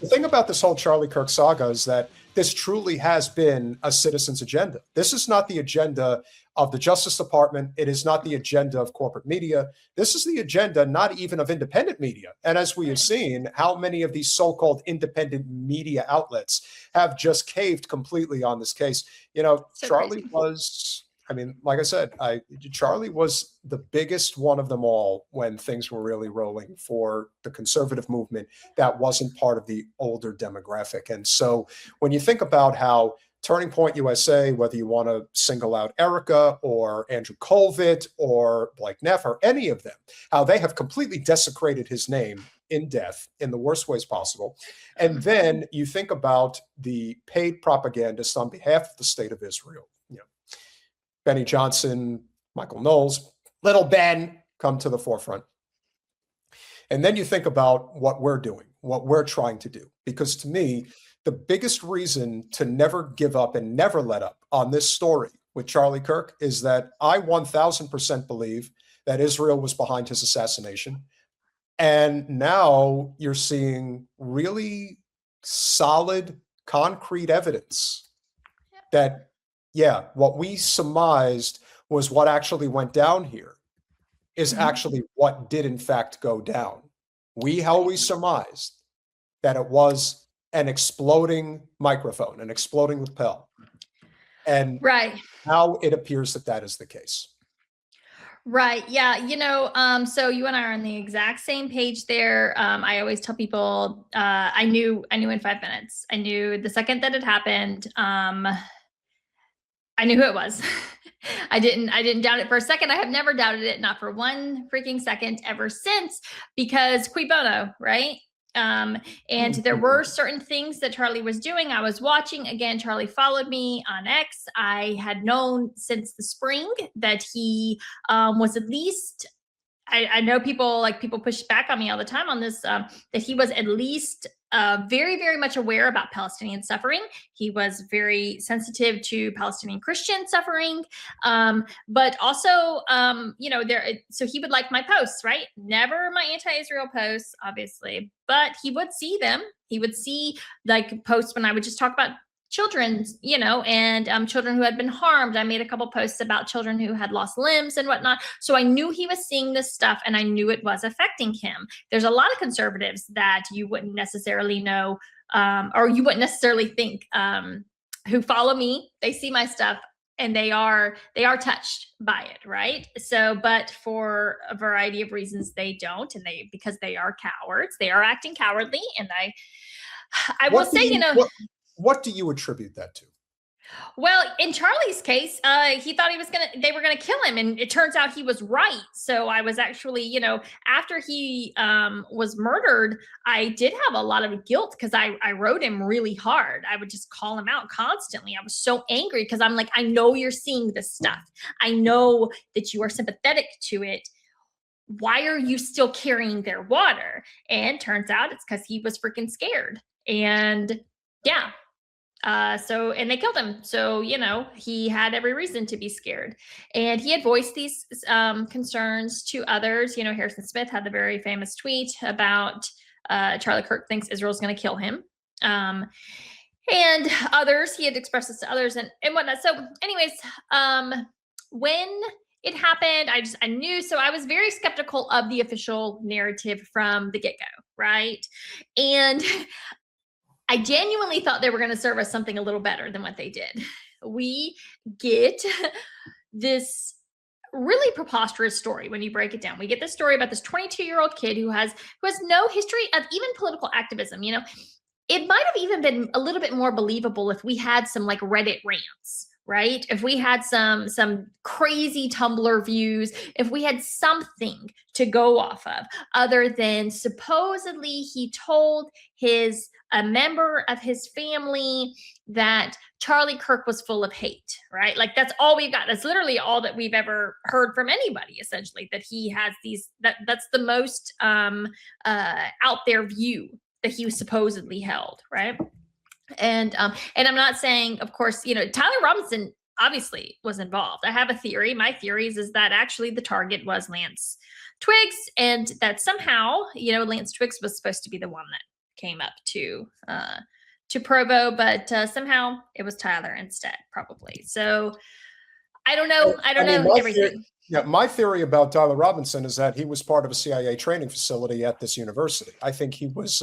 The thing about this whole Charlie Kirk saga is that this truly has been a citizen's agenda. This is not the agenda of the Justice Department. It is not the agenda of corporate media. This is the agenda not even of independent media. And as we have seen, how many of these so-called independent media outlets have just caved completely on this case. You know, So Charlie crazy. was, I mean, like I said, Charlie was the biggest one of them all when things were really rolling for the conservative movement that wasn't part of the older demographic. And so when you think about how Turning Point USA, whether you want to single out Erica or Andrew Colvett or Blake Neff or any of them, how they have completely desecrated his name in death in the worst ways possible. And then you think about the paid propagandists on behalf of the state of Israel, you know, Benny Johnson, Michael Knowles, Little Ben come to the forefront. And then you think about what we're doing, what we're trying to do. Because to me, the biggest reason to never give up and never let up on this story with Charlie Kirk is that I 1000% believe that Israel was behind his assassination. And now you're seeing really solid, concrete evidence that, yeah, what we surmised was what actually went down here is actually what did in fact go down. We always surmised that it was an exploding microphone, an exploding lapel. And now it appears that that is the case. Right. Yeah. You know, so you and I are on the exact same page there. I always tell people, I knew in 5 minutes. I knew the second that it happened. I knew who it was. I didn't doubt it for a second. I have never doubted it, not for one freaking second ever since, because cui bono, right? And there were certain things that Charlie was doing. I was watching. Again, Charlie followed me on X. I had known since the spring that he was at least, I know people push back on me all the time on this, that he was at least very, very much aware about Palestinian suffering. He was very sensitive to Palestinian Christian suffering, but also, you know, so he would like my posts, right? Never my anti-Israel posts, obviously, but he would see them. He would see like posts when I would just talk about children, you know, and children who had been harmed. I made a couple posts about children who had lost limbs and whatnot. So I knew he was seeing this stuff and I knew it was affecting him. There's a lot of conservatives that you wouldn't necessarily know, or you wouldn't necessarily think, who follow me. They see my stuff and they are touched by it, right? So, but for a variety of reasons, they don't, and because they are cowards, they are acting cowardly. And I will say, you know, what do you attribute that to? Well, in Charlie's case, he thought they were gonna kill him, and it turns out he was right. So I was actually, you know, after he was murdered, I did have a lot of guilt because I wrote him really hard. I would just call him out constantly. I was so angry because I'm like, I know you're seeing this stuff. I know that you are sympathetic to it. Why are you still carrying their water? And turns out it's because he was freaking scared. And yeah. And they killed him. So, you know, he had every reason to be scared. And he had voiced these concerns to others. You know, Harrison Smith had the very famous tweet about Charlie Kirk thinks Israel's going to kill him. And others, he had expressed this to others and whatnot. So anyways, when it happened, I knew. So I was very skeptical of the official narrative from the get-go, right? And I genuinely thought they were going to serve us something a little better than what they did. We get this really preposterous story when you break it down. We get this story about this 22-year-old kid who has no history of even political activism. You know, it might have even been a little bit more believable if we had some like Reddit rants, right? If we had some crazy Tumblr views, if we had something to go off of other than supposedly he told a member of his family that Charlie Kirk was full of hate, right? Like that's all we've got. That's literally all that we've ever heard from anybody, essentially, that he has that's the most out there view that he was supposedly held, right? And I'm not saying, of course, you know, Tyler Robinson obviously was involved. I have a theory. My theory is that actually the target was Lance Twiggs, and that somehow, you know, Lance Twiggs was supposed to be the one that came up to Provo, but somehow it was Tyler instead, probably. So I don't know. I don't know everything. My theory about Tyler Robinson is that he was part of a CIA training facility at this university. I think he was,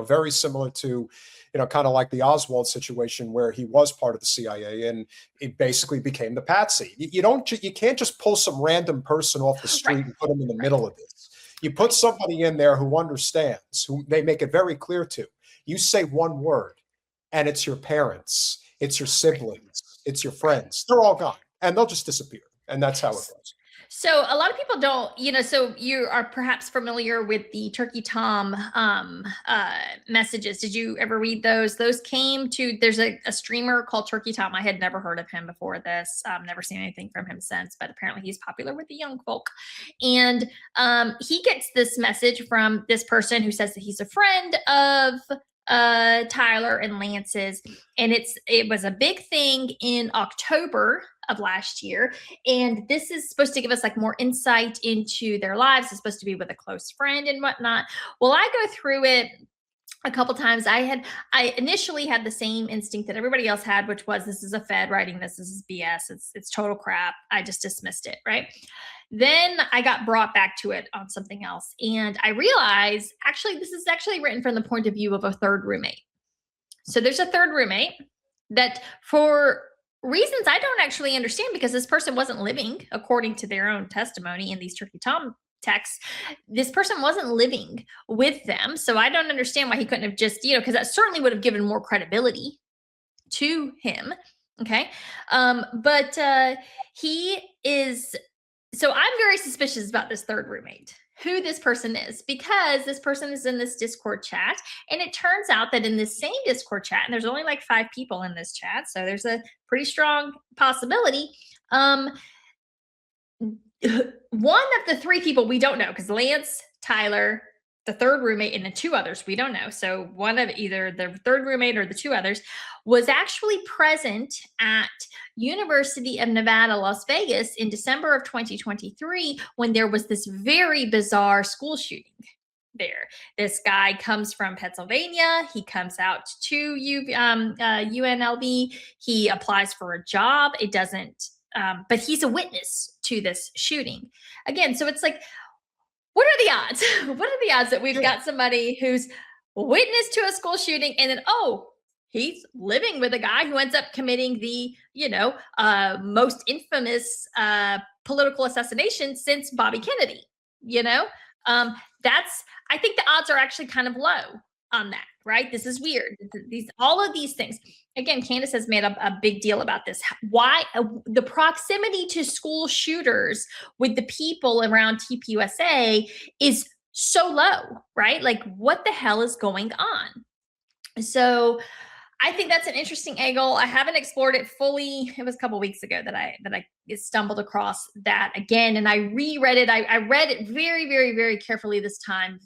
very similar to, kind of like the Oswald situation where he was part of the CIA and it basically became the patsy. You can't just pull some random person off the street and put him in the middle of this. You put somebody in there who understands, who they make it very clear to. You say one word and it's your parents, it's your siblings, it's your friends. They're all gone and they'll just disappear. And that's how it goes. So a lot of people don't, so you are perhaps familiar with the Turkey Tom messages. Did you ever read those? Those came to, there's a streamer called Turkey Tom. I had never heard of him before this. Never seen anything from him since, but apparently he's popular with the young folk. And he gets this message from this person who says that he's a friend of Tyler and Lance's, and it was a big thing in October of last year, and this is supposed to give us like more insight into their lives. It's supposed to be with a close friend and whatnot. Well, I go through it a couple times. I initially had the same instinct that everybody else had, which was, this is a Fed writing this is BS, it's total crap. I just dismissed it, right? Then I got brought back to it on something else. And I realized, actually, this is actually written from the point of view of a third roommate. So there's a third roommate that, for reasons I don't actually understand, because this person wasn't living, according to their own testimony in these Turkey Tom texts, this person wasn't living with them. So I don't understand why he couldn't have just, because that certainly would have given more credibility to him. Okay. But he is... So I'm very suspicious about this third roommate, who this person is, because this person is in this Discord chat. And it turns out that in this same Discord chat, and there's only like 5 people in this chat, so there's a pretty strong possibility. One of the 3 people we don't know, because Lance, Tyler, the third roommate, and the 2 others we don't know. So one of either the third roommate or the 2 others was actually present at University of Nevada, Las Vegas in December of 2023, when there was this very bizarre school shooting there. This guy comes from Pennsylvania. He comes out to UNLV. He applies for a job. It doesn't, but he's a witness to this shooting. Again, so it's like, what are the odds? What are the odds that we've got somebody who's witness to a school shooting and then, he's living with a guy who ends up committing the, most infamous political assassination since Bobby Kennedy, I think the odds are actually kind of low on that, right? This is weird. All of these things. Again, Candace has made a big deal about this. Why the proximity to school shooters with the people around TPUSA is so low, right? Like, what the hell is going on? So I think that's an interesting angle. I haven't explored it fully. It was a couple weeks ago that I stumbled across that again, and I reread it. I read it very, very, very carefully this time.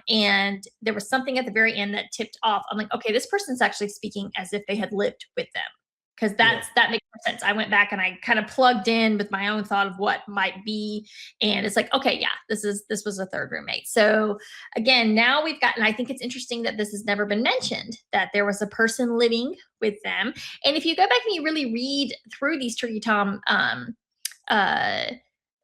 And there was something at the very end that tipped off. I'm like, okay, this person's actually speaking as if they had lived with them, because that makes more sense. I went back and I kind of plugged in with my own thought of what might be, and it's like, okay, yeah, this was a third roommate. So again, now we've got, and I think it's interesting that this has never been mentioned, that there was a person living with them. And if you go back and you really read through these Turkey Tom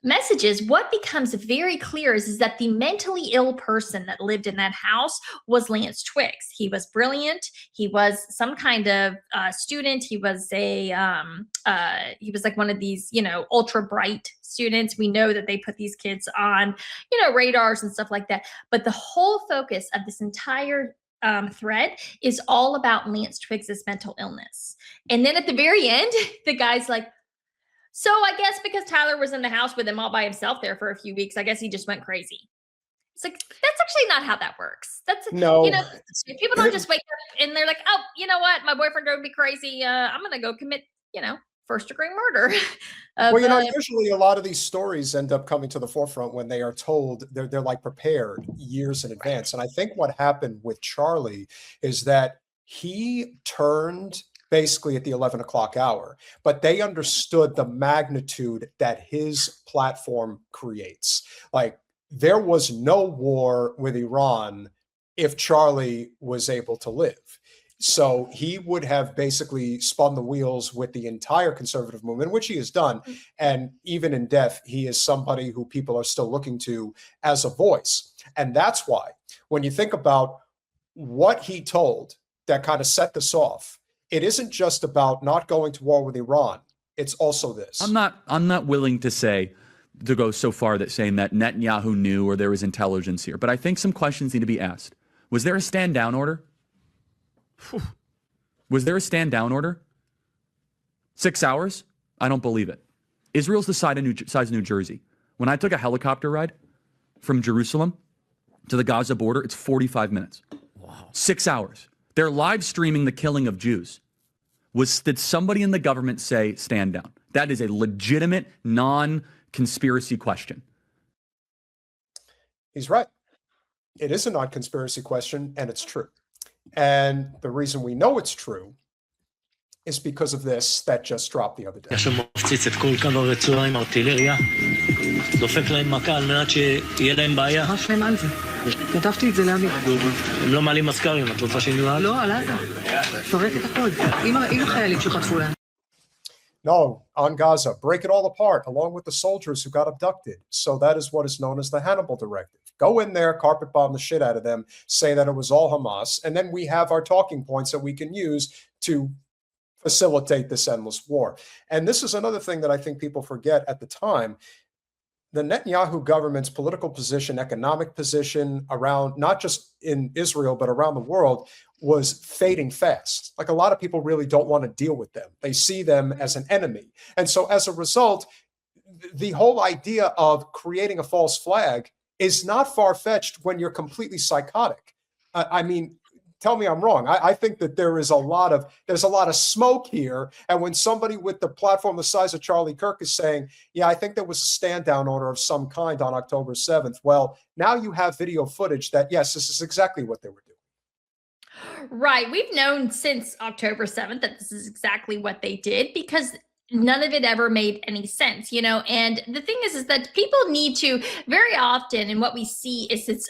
messages, what becomes very clear is that the mentally ill person that lived in that house was Lance Twiggs. He was brilliant. He was some kind of student. He was he was like one of these, ultra bright students. We know that they put these kids on, radars and stuff like that. But the whole focus of this entire thread is all about Lance Twiggs's mental illness. And then at the very end, the guy's like, so I guess because Tyler was in the house with him all by himself there for a few weeks, I guess he just went crazy. It's like, that's actually not how that works. That's, no, people don't just wake up and they're like, oh, you know what? My boyfriend drove me crazy. I'm going to go commit, first-degree murder. Usually a lot of these stories end up coming to the forefront when they are told, they're like prepared years in advance. And I think what happened with Charlie is that he turned basically at the 11 o'clock hour, but they understood the magnitude that his platform creates. Like, there was no war with Iran if Charlie was able to live. So he would have basically spun the wheels with the entire conservative movement, which he has done. And even in death, he is somebody who people are still looking to as a voice. And that's why when you think about what he told that kind of set this off, it isn't just about not going to war with Iran. It's also this. I'm not willing to go so far that saying that Netanyahu knew or there was intelligence here, but I think some questions need to be asked. Was there a stand down order? Was there a stand down order? 6 hours? I don't believe it. Israel's the size of New Jersey. When I took a helicopter ride from Jerusalem to the Gaza border, it's 45 minutes. Wow. 6 hours. They're live streaming the killing of Jews. Did somebody in the government say stand down? That is a legitimate, non-conspiracy question. He's right. It is a non-conspiracy question, and it's true. And the reason we know it's true is because of this that just dropped the other day. שמפציץ את כל קו הרצועה עם ארטילריה, דופק להם מכה על מנת שיהיה להם בעיה. ממש להם על זה. כתבתי את זה לאמיר. הם לא מעלים מזכרים, את רוצה שנראה? לא, על עזה. פרק את הכל. עם החיילים שחטפו להם. No, on Gaza, break it all apart, along with the soldiers who got abducted. So that is what is known as the Hannibal Directive. Go in there, carpet bomb the shit out of them, say that it was all Hamas, and then we have our talking points that we can use to facilitate this endless war. And this is another thing that I think people forget at the time. The Netanyahu government's political position, economic position around, not just in Israel, but around the world, was fading fast. Like, a lot of people really don't want to deal with them. They see them as an enemy. And so as a result, the whole idea of creating a false flag is not far-fetched when you're completely psychotic. I mean, tell me I'm wrong. I think that there's a lot of smoke here. And when somebody with the platform the size of Charlie Kirk is saying, yeah, I think there was a stand down order of some kind on October 7th. Well, now you have video footage that, yes, this is exactly what they were doing. Right. We've known since October 7th that this is exactly what they did, because none of it ever made any sense, and the thing is that people need to, very often, and what we see is this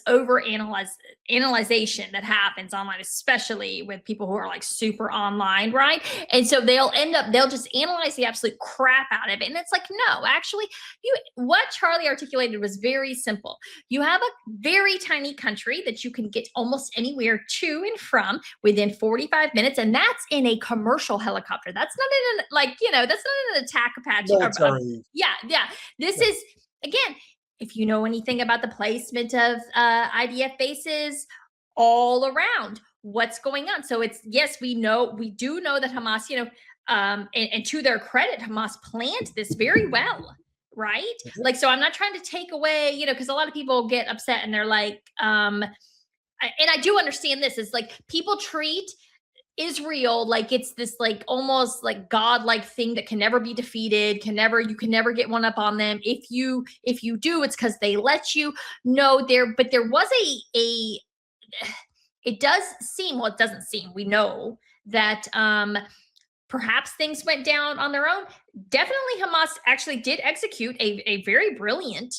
analyzation that happens online, especially with people who are like super online, right? And so they'll just analyze the absolute crap out of it. And it's like, no, actually, what Charlie articulated was very simple. You have a very tiny country that you can get almost anywhere to and from within 45 minutes. And that's in a commercial helicopter. That's not in that's not an attack Apache. Yeah. This is, again, if you know anything about the placement of IDF bases all around, what's going on. So it's, yes, we do know that Hamas, and to their credit, Hamas planned this very well, right? Like, so I'm not trying to take away, because a lot of people get upset and they're like, and I do understand this, is like, people treat Israel like it's this like almost like godlike thing that can never be defeated, you can never get one up on them. If you do, it's because they let you. No, but there was it does seem, well, it doesn't seem, we know that perhaps things went down on their own. Definitely Hamas actually did execute a very brilliant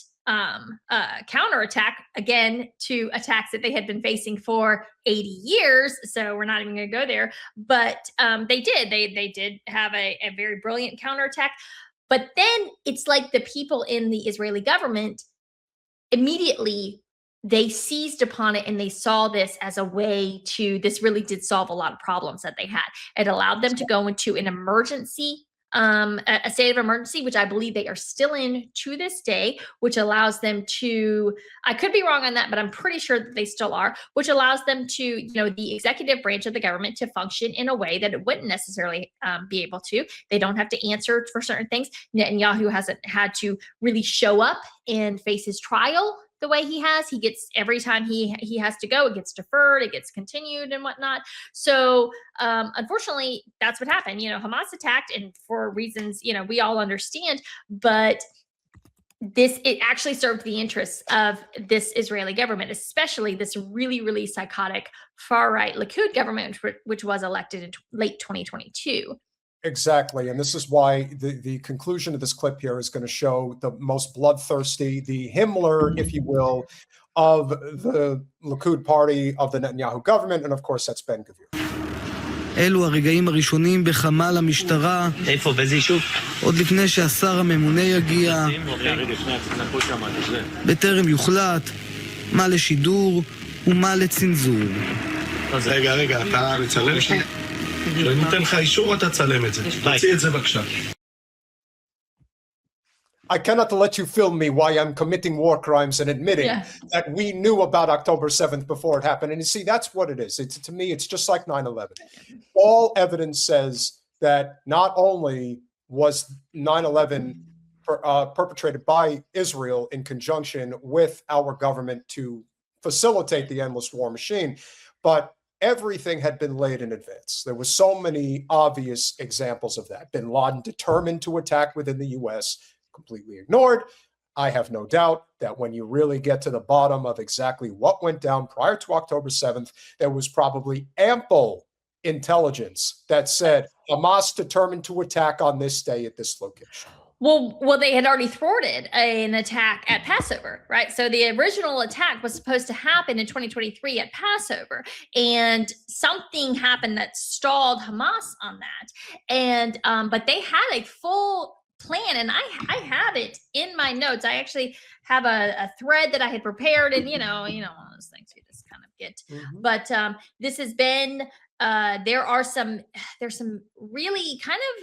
counterattack, again, to attacks that they had been facing for 80 years. So we're not even going to go there, but they did have a very brilliant counterattack. But then it's like the people in the Israeli government immediately, they seized upon it and they saw this as a way to, this really did solve a lot of problems that they had. It allowed them to go into an emergency, a state of emergency, which I believe they are still in to this day, which allows them to, I could be wrong on that, but I'm pretty sure that they still are, which allows them to, the executive branch of the government to function in a way that it wouldn't necessarily be able to. They don't have to answer for certain things. Netanyahu hasn't had to really show up and face his trial the way he has. He gets, every time he has to go, it gets deferred, it gets continued and whatnot. So unfortunately, that's what happened. Hamas attacked, and for reasons, we all understand, but it actually served the interests of this Israeli government, especially this really, really psychotic far-right Likud government, which was elected in late 2022. Exactly. And this is why the conclusion of this clip here is going to show the most bloodthirsty, the Himmler, if you will, of the Likud party of the Netanyahu government, and of course that's Ben Gvir. אלו הרגעים הראשונים בחמ"ל המשטרה, איפה? באיזה יישוב? עוד לפני שהשר הממונה יגיע, בטרם יוחלט מה לשידור ומה לצנזור. רגע, אתה מצלם שנייה? אני נותן לך אישור, אתה צלם את זה. תוציא את זה בבקשה. I cannot let you film me while I'm committing war crimes and admitting that we knew about October 7th before it happened. And you see, that's what it is. To me, it's just like 9/11. All evidence says that not only was 9/11 perpetrated by Israel in conjunction with our government to facilitate the endless war machine, but everything had been laid in advance. There were so many obvious examples of that. Bin Laden determined to attack within the U.S., completely ignored. I have no doubt that when you really get to the bottom of exactly what went down prior to October 7th, there was probably ample intelligence that said Hamas determined to attack on this day at this location. Well, they had already thwarted an attack at Passover, right? So the original attack was supposed to happen in 2023 at Passover, and something happened that stalled Hamas on that. And but they had a full plan, and I have it in my notes. I actually have a thread that I had prepared, and one of those things you just kind of get. But this has been there's some really kind of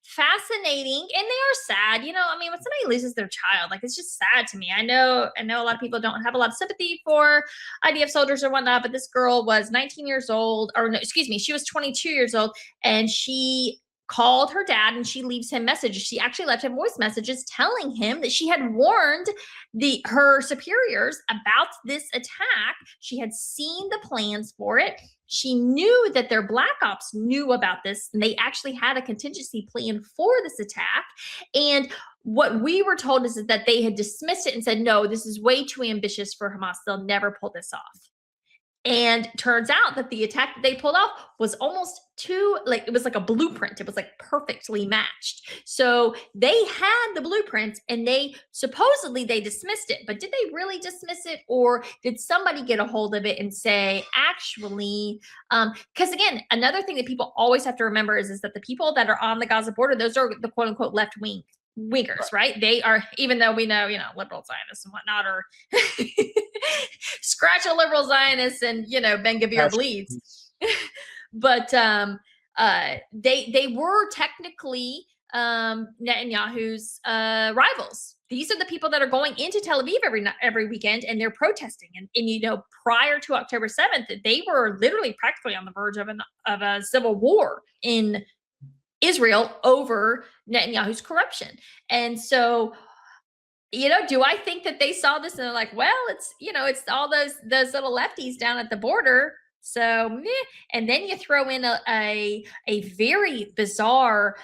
fascinating, and they are sad. I mean, when somebody loses their child, like, it's just sad to me. I know a lot of people don't have a lot of sympathy for IDF soldiers or whatnot, but this girl was 19 years old, or no, excuse me, she was 22 years old, and she called her dad, and she leaves him messages. She actually left him voice messages telling him that she had warned her superiors about this attack. She had seen the plans for it. She knew that their black ops knew about this, and they actually had a contingency plan for this attack. And what we were told is that they had dismissed it and said, no, this is way too ambitious for Hamas. They'll never pull this off. And turns out that the attack that they pulled off was almost it was like a blueprint. It was like perfectly matched. So they had the blueprints, and they supposedly dismissed it, but did they really dismiss it? Or did somebody get a hold of it and say, actually, because again, another thing that people always have to remember is that the people that are on the Gaza border, those are the quote unquote left wingers, right? They are, even though we know, liberal Zionists and whatnot are scratch a liberal Zionist and, Ben Gvir bleeds. But they were technically Netanyahu's rivals. These are the people that are going into Tel Aviv every weekend, and they're protesting. And prior to October 7th, they were literally practically on the verge of a civil war in Israel over Netanyahu's corruption. And so, do I think that they saw this and they're like, well, it's all those little lefties down at the border. So, and then you throw in a very bizarre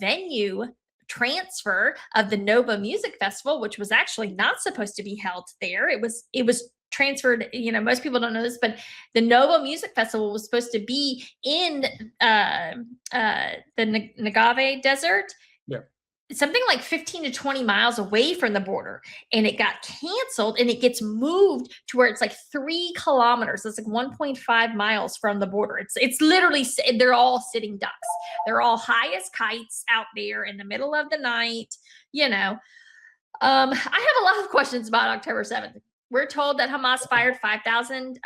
venue transfer of the Nova Music Festival, which was actually not supposed to be held there. It was transferred. Most people don't know this, but the Nova Music Festival was supposed to be in the Negev Desert. Yeah. Something like 15 to 20 miles away from the border, and it got canceled, and it gets moved to where it's like 3 kilometers. It's like 1.5 miles from the border. It's literally, they're all sitting ducks. They're all high as kites out there in the middle of the night. I have a lot of questions about October 7th. We're told that Hamas fired 5,000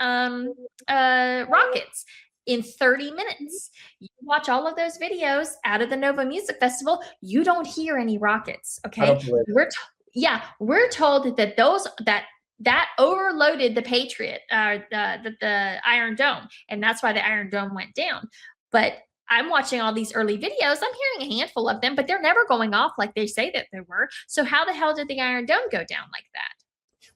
rockets in 30 minutes. You watch all of those videos out of the Nova Music Festival, you don't hear any rockets. Okay. We're told that overloaded the Patriot, the Iron Dome. And that's why the Iron Dome went down. But I'm watching all these early videos. I'm hearing a handful of them, but they're never going off like they say that they were. So how the hell did the Iron Dome go down like that?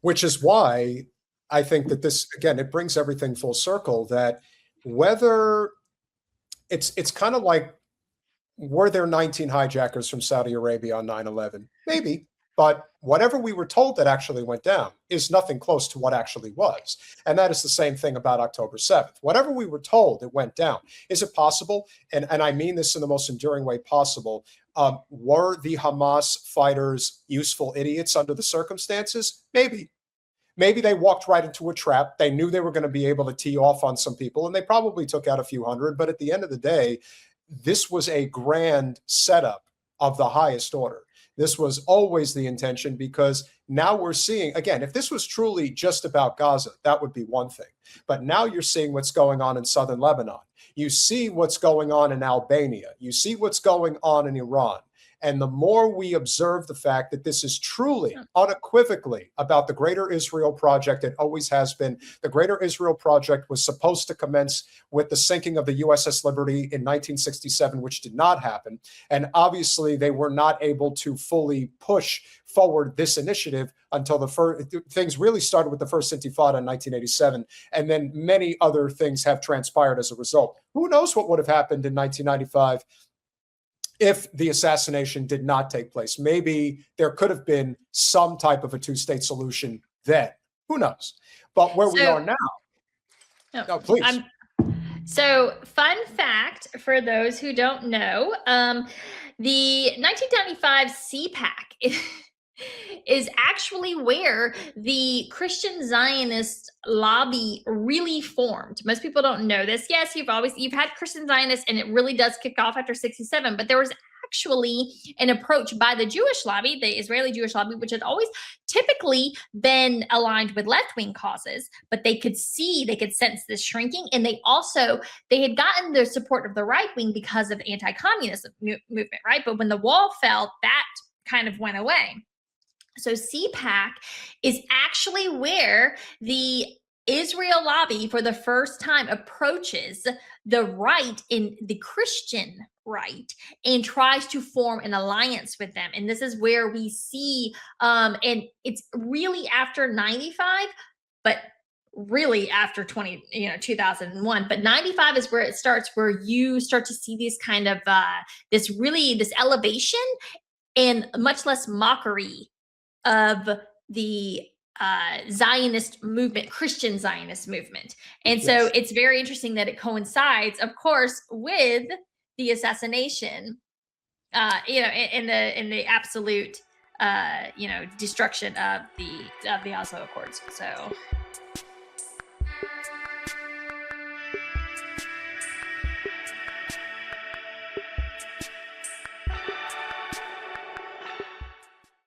Which is why I think that this, again, it brings everything full circle, that whether it's kind of like, were there 19 hijackers from Saudi Arabia on 9/11? Maybe, but whatever we were told that actually went down is nothing close to what actually was. And that is the same thing about October 7th. Whatever we were told it went down. Is it possible? And I mean this in the most enduring way possible. Were the Hamas fighters useful idiots under the circumstances? Maybe. maybe they walked right into a trap. They knew they were going to be able to tee off on some people, and they probably took out a few hundred. But at the end of the day, this was a grand setup of the highest order. This was always the intention, because now we're seeing, again, if this was truly just about Gaza, that would be one thing. But now you're seeing what's going on in southern Lebanon. You see what's going on in Albania. You see what's going on in Iran. And the more we observe the fact that this is truly, unequivocally about the Greater Israel Project, it always has been. The Greater Israel Project was supposed to commence with the sinking of the USS Liberty in 1967, which did not happen. And obviously, they were not able to fully push forward this initiative until things really started with the first Intifada in 1987. And then many other things have transpired as a result. Who knows what would have happened in 1995 if the assassination did not take place? Maybe there could have been some type of a two-state solution then. Who knows? But where we are now. No, please. So, fun fact for those who don't know, the 1995 CPAC is actually where the Christian Zionist lobby really formed. Most people don't know this. Yes, you've had Christian Zionists, and it really does kick off after 67, but there was actually an approach by the Jewish lobby, the Israeli Jewish lobby, which had always typically been aligned with left-wing causes, but they could sense this shrinking. And they had gotten the support of the right wing because of the anti-communist movement, right? But when the wall fell, that kind of went away. So CPAC is actually where the Israel lobby for the first time approaches the right, in the Christian right, and tries to form an alliance with them. And this is where we see, and it's really after 95, but really after 2001. But 95 is where it starts, where you start to see these kind of, this elevation and much less mockery of the Zionist movement, Christian Zionist movement. And so it's very interesting that it coincides, of course, with the assassination, in the absolute, destruction of the Oslo Accords. So